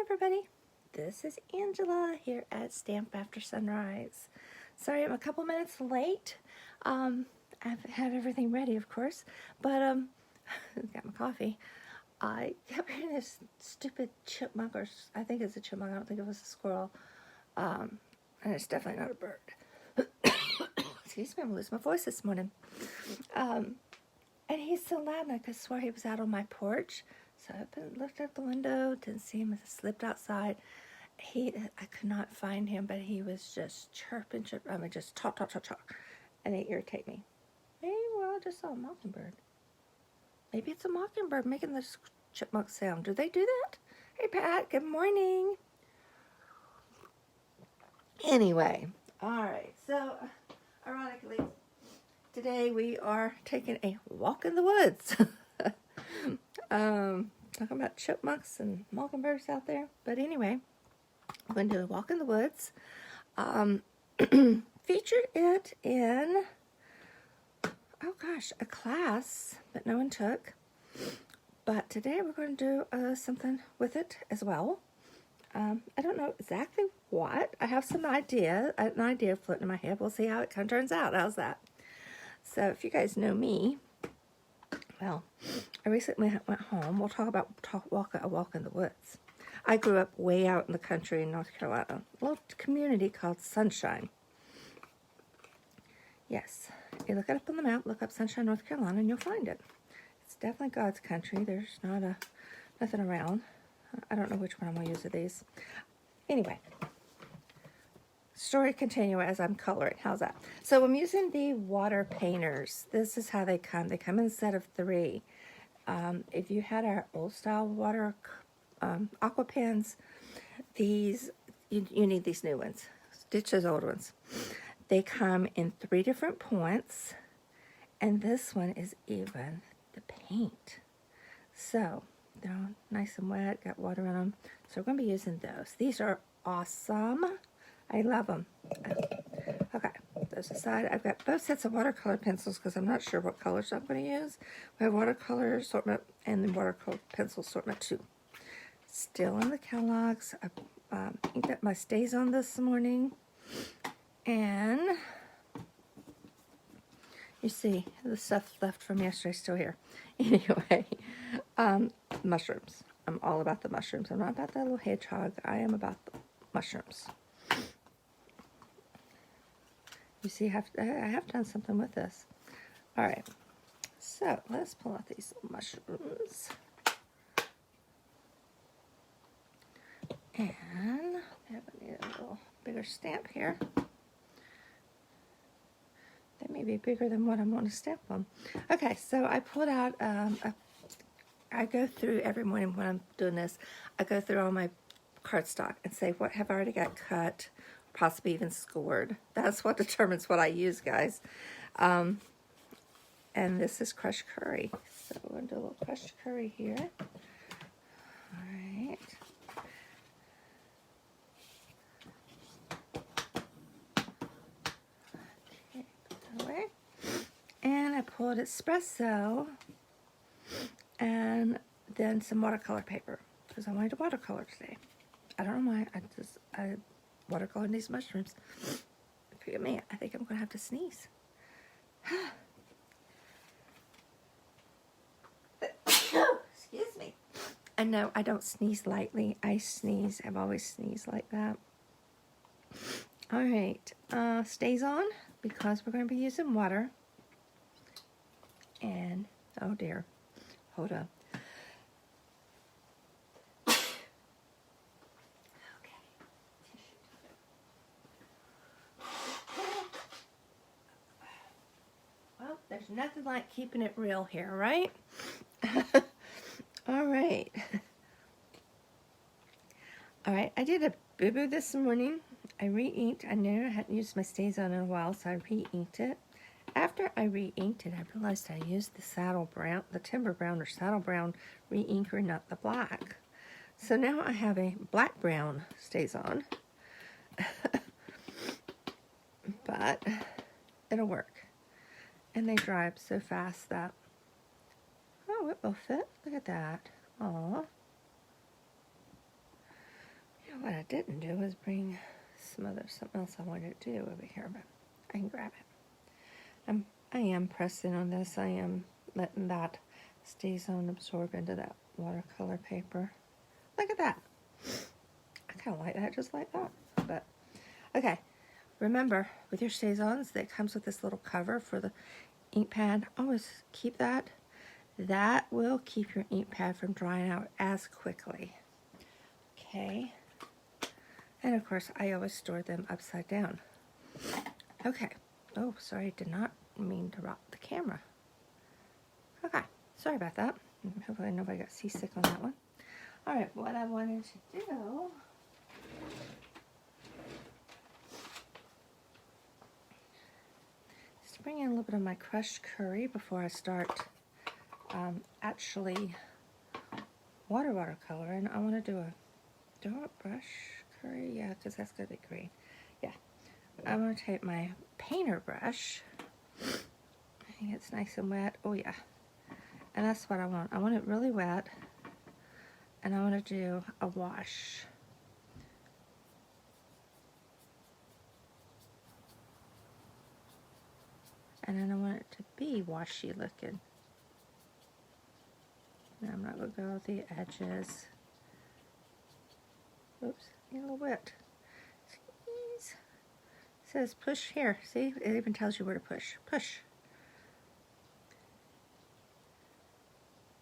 everybody, this is Angela here at Stamp After Sunrise. Sorry I'm a couple minutes late. I've had everything ready, of course, but got my coffee. I kept hearing this stupid chipmunk, or I think it's a chipmunk, I don't think it was a squirrel, and it's definitely not a bird. Excuse me, I'm losing my voice this morning. And he's so loud, and I could swear he was out on my porch. So I looked out the window, didn't see him, I slipped outside. I could not find him, but he was just chirping, just talk, and it irritated me. Maybe, well, I just saw a mockingbird. Maybe it's a mockingbird making this chipmunk sound. Do they do that? Hey, Pat, good morning. Anyway, all right, so, ironically, today we are taking a walk in the woods. Talking about chipmunks and mockingbirds out there. But anyway, I'm going to do a walk in the woods. Featured it in, oh gosh, a class that no one took. But today we're going to do something with it as well. I don't know exactly what. I have an idea floating in my head. We'll see how it kind of turns out. How's that? So if you guys know me, well, I recently went home. We'll talk about a walk in the woods. I grew up way out in the country in North Carolina, a little community called Sunshine. Yes, you look it up on the map, look up Sunshine, North Carolina, and you'll find it. It's definitely God's country. There's nothing around. I don't know which one I'm going to use of these. Anyway, story continue as I'm coloring. How's that? So I'm using the water painters. This is how they come. They come in a set of 3. If you had our old style water aqua pens, these you need these new ones. Ditch those old ones. They come in 3 different points, and this one is even the paint. So they're nice and wet, got water in them. So we're going to be using those. These are awesome. I love them. Okay, those aside, I've got both sets of watercolor pencils because I'm not sure what colors I'm going to use. We have watercolor assortment and the watercolor pencil assortment too. Still in the Kellogg's. I inked up my stays on this morning. And you see the stuff left from yesterday still here. Anyway, mushrooms. I'm all about the mushrooms. I'm not about that little hedgehog. I am about the mushrooms. You see, I have done something with this. All right, so let's pull out these little mushrooms. And I need a little bigger stamp here. They may be bigger than what I'm going to stamp on. Okay, so I pulled out, I go through every morning when I'm doing this, I go through all my cardstock and say what have I already got cut, possibly even scored. That's what determines what I use, guys. And this is crushed curry. So we're going to do a little crushed curry here. All right. Okay, put that away. And I pulled espresso and then some watercolor paper because I wanted to watercolor today. I don't know why. I watercolored these mushrooms. Forgive me, I think I'm going to have to sneeze. Excuse me. I know I don't sneeze lightly. I've always sneezed like that. All right, stays on because we're going to be using water. And, oh dear, hold up. There's nothing like keeping it real here, right? All right. All right, I did a boo-boo this morning. I re-inked. I knew I hadn't used my stays on in a while, so I re-inked it. After I re-inked it, I realized I used the saddle brown, the timber brown or saddle brown re-inker, not the black. So now I have a black-brown stays on. But it'll work. And they dry up so fast that, oh, it will fit. Look at that. Aw. What I didn't do was bring something else I wanted to do over here, but I can grab it. I am pressing on this. I am letting that stays on absorb into that watercolor paper. Look at that. I kind of like that, just like that. But okay, remember with your StazOns that comes with this little cover for the ink pad. Always keep that. That will keep your ink pad from drying out as quickly. Okay. And of course, I always store them upside down. Okay. Oh, sorry, did not mean to rock the camera. Okay, sorry about that. Hopefully nobody got seasick on that one. All right, what I wanted to do is to bring in a little bit of my crushed curry before I start actually watercoloring. I want to do a dark brush curry, yeah, because that's going to be green. Yeah, I'm going to take my painter brush. I think it's nice and wet. Oh yeah, and that's what I want. I want it really wet, and I want to do a wash. And then I want it to be washy looking. Now I'm not going to go with the edges. Oops, a little wet. Squeeze. It says push here. See, it even tells you where to push. Push.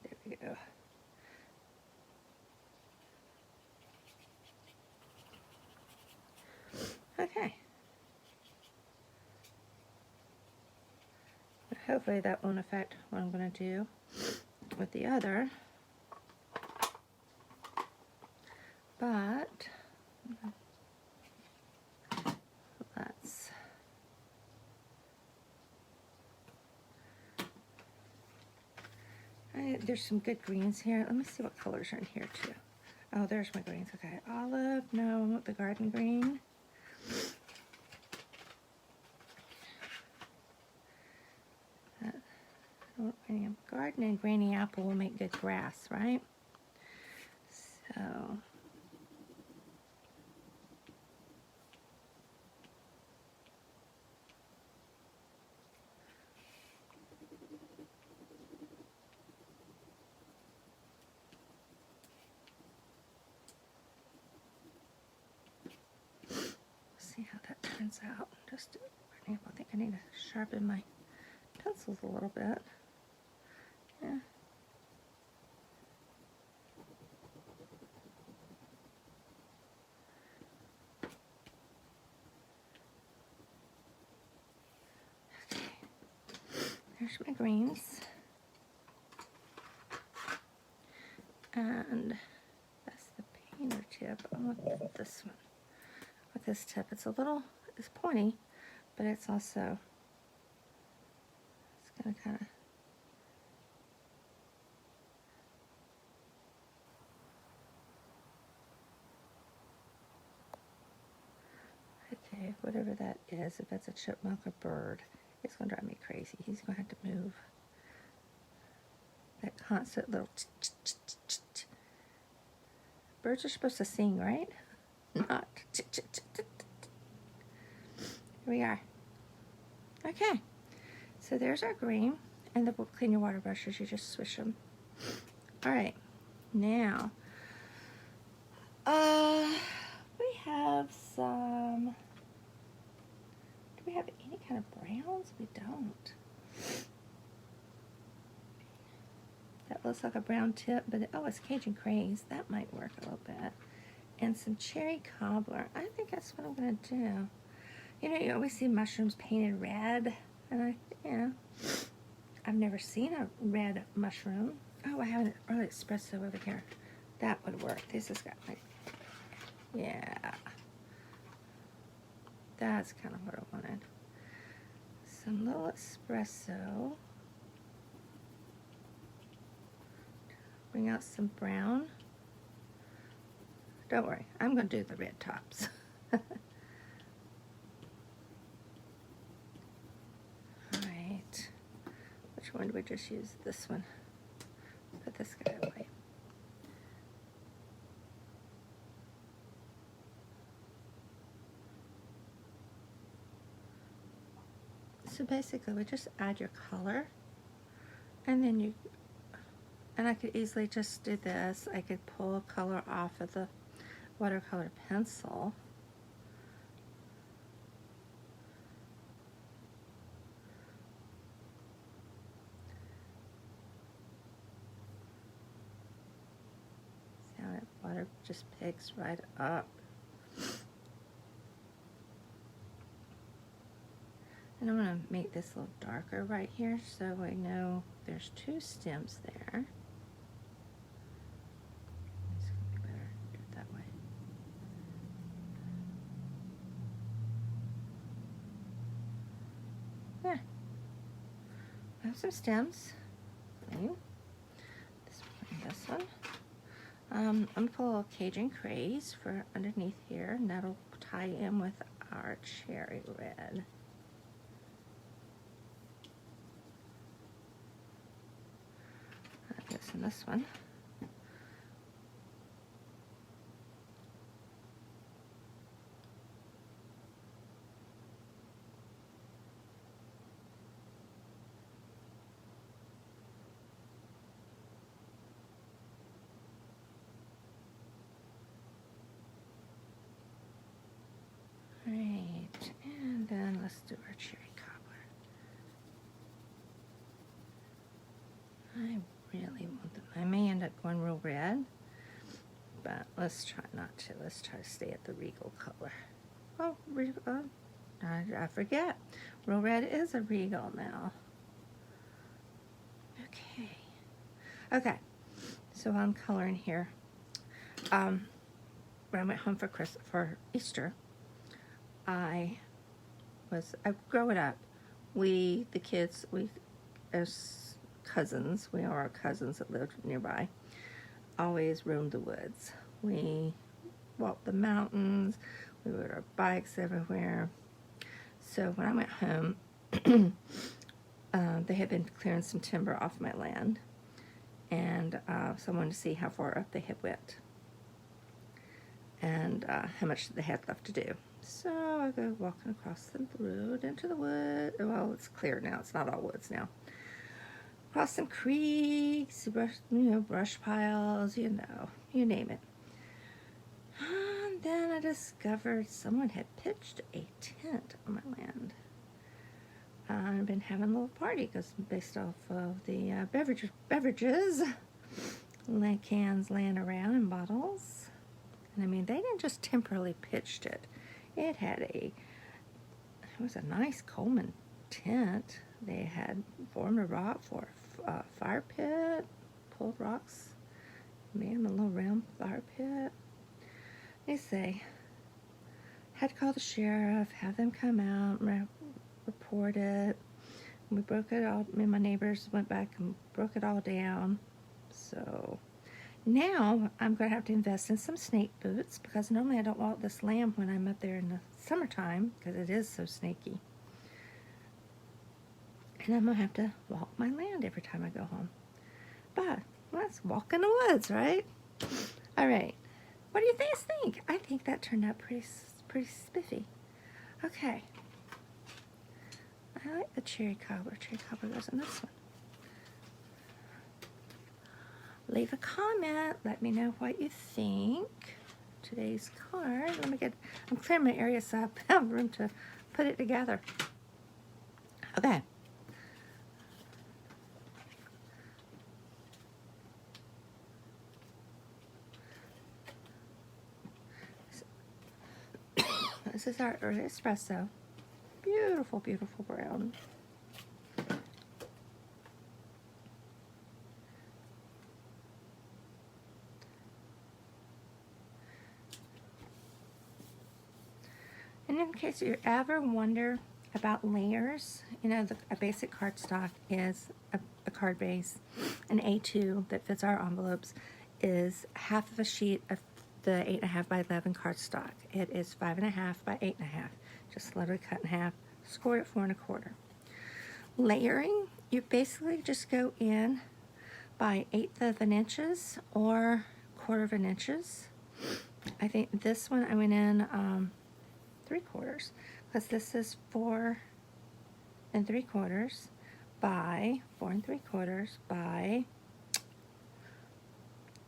There we go. Okay. Hopefully that won't affect what I'm going to do with the other. But let's there's some good greens here. Let me see what colors are in here too. Oh, there's my greens. Okay, olive. No, I want the garden green. Garden and granny apple will make good grass, right? So see how that turns out. Just I think I need to sharpen my pencils a little bit. Yeah. Okay. There's my greens. And that's the painter tip. I want this one. With this tip, it's pointy, but it's also, it's gonna kind of, okay, whatever that is, if that's a chipmunk or bird, it's gonna drive me crazy. He's gonna have to move. That constant little ch-ch-ch-ch-ch. Birds are supposed to sing, right? Not ch-ch-ch-ch-ch. Here we are. Okay, so there's our green, and the clean your water brushes, you just swish them. All right, now we have some. Do we have any kind of browns? We don't. That looks like a brown tip, but oh, it's Cajun Craze. That might work a little bit. And some cherry cobbler. I think that's what I'm gonna do. You know, you always see mushrooms painted red, and I've never seen a red mushroom. Oh, I have an early espresso over here. That would work. This has got like, yeah. That's kind of what I wanted. Some little espresso. Bring out some brown. Don't worry, I'm going to do the red tops. Alright. Which one do we just use? This one. Put this guy away. So basically, we just add your color, and then I could easily just do this. I could pull a color off of the watercolor pencil. See how that water just picks right up. And I'm going to make this a little darker right here so I know there's two stems there. It's going to be better to do it that way. There. I have some stems. Okay. This one. I'm going to pull a little Cajun craze for underneath here, and that'll tie in with our cherry red. This and this one. Alright, and then let's do our cherry cobbler. I really want them. I may end up going real red, but let's try not to. Let's try to stay at the regal color. Oh, regal. I forget. Real red is a regal now. Okay. Okay. So I'm coloring here. When I went home for Easter, growing up, the kids, as cousins, we are our cousins that lived nearby, always roamed the woods. We walked the mountains, we rode our bikes everywhere. So when I went home, they had been clearing some timber off my land, and so I wanted to see how far up they had went and how much they had left to do. So I go walking across the road into the wood. Well, it's clear now. It's not all woods now. Across some creeks, brush piles, you name it. And then I discovered someone had pitched a tent on my land. I've been having a little party because based off of the beverages, cans laying around in bottles. And I mean, they didn't just temporarily pitched it. It was a nice Coleman tent. They had formed a rock for a fire pit, pulled rocks, made them a little round fire pit. They say, had to call the sheriff, have them come out, report it. We broke it all, me and my neighbors went back and broke it all down. So now I'm going to have to invest in some snake boots because normally I don't walk this land when I'm up there in the summertime because it is so snaky. And I'm going to have to walk my land every time I go home. But let's walk in the woods, right? All right. What do you guys think? I think that turned out pretty spiffy. Okay. I like the cherry cobbler. Cherry cobbler goes in this one. Leave a comment. Let me know what you think. Today's card. I'm clearing my area so I have room to put it together. Okay. This is our early espresso. Beautiful, beautiful brown. And in case you ever wonder about layers, a basic cardstock is a card base. An A2 that fits our envelopes is half of a sheet of the 8.5 by 11 cardstock. It is 5.5 by 8.5. Just literally cut in half, score it 4 1/4. Layering, you basically just go in by 1/8 of an inches or 1/4 of an inches. I think this one I went in 3/4 because this is 4 3/4 by 4 3/4 by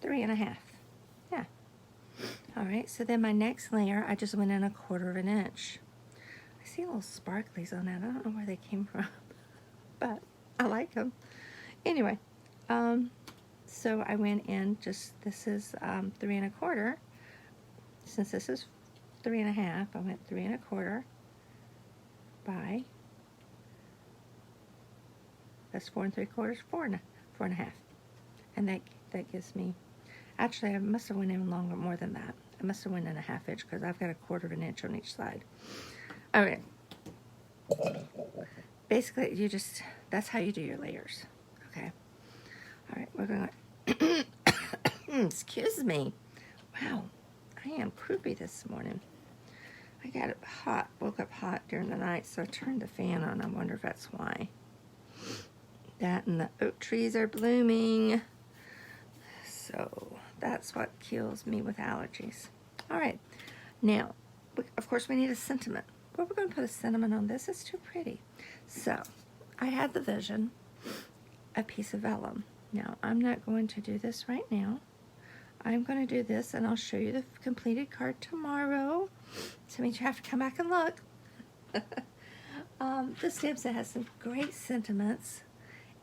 3 1/2. Yeah. All right, so then my next layer, I just went in 1/4 of an inch. I see little sparklies on that. I don't know where they came from, but I like them. Anyway, so I went in just, this is 3 1/4. Since this is 3 1/2, I went 3 1/4 by, that's 4 3/4, 4 1/2. And that gives me, actually I must have went in longer, more than that. I must have went in 1/2 inch because I've got 1/4 of an inch on each side. All right. Basically, you just, that's how you do your layers. Okay. All right, we're going to, excuse me. Wow, I am croupy this morning. I got hot, woke up hot during the night, so I turned the fan on. I wonder if that's why. That and the oak trees are blooming. So that's what kills me with allergies. All right, now, of course we need a sentiment. Well, we're going to put a sentiment on this. It's too pretty. So I had the vision, a piece of vellum. Now, I'm not going to do this right now. I'm going to do this, and I'll show you the completed card tomorrow. So means you have to come back and look. The stem set has some great sentiments,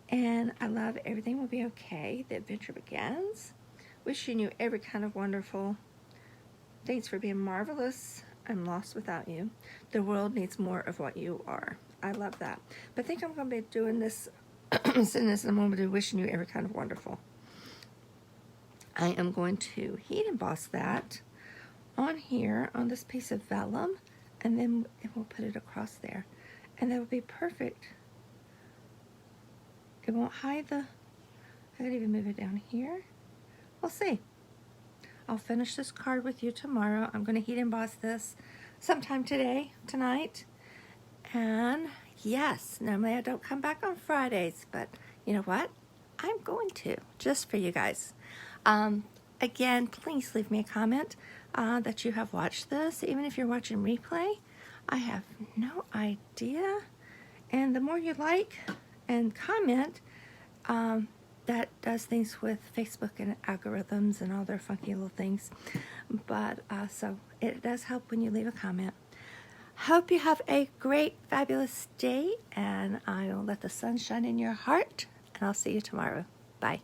and I love everything will be okay. The adventure begins. Wishing you every kind of wonderful. Thanks for being marvelous. I'm lost without you. The world needs more of what you are. I love that. But I think I'm going to be doing this sentence, and I'm going to be wishing you every kind of wonderful. I am going to heat emboss that on here on this piece of vellum, and then we'll put it across there, and that will be perfect. It won't hide the, I could even move it down here. We'll see. I'll finish this card with you tomorrow. I'm going to heat emboss this sometime tonight. And yes, normally I don't come back on Fridays, but you know what? I'm going to, just for you guys. Again, please leave me a comment that you have watched this. Even if you're watching replay, I have no idea. And the more you like and comment, that does things with Facebook and algorithms and all their funky little things. But so it does help when you leave a comment. Hope you have a great, fabulous day, and I will let the sun shine in your heart, and I'll see you tomorrow. Bye.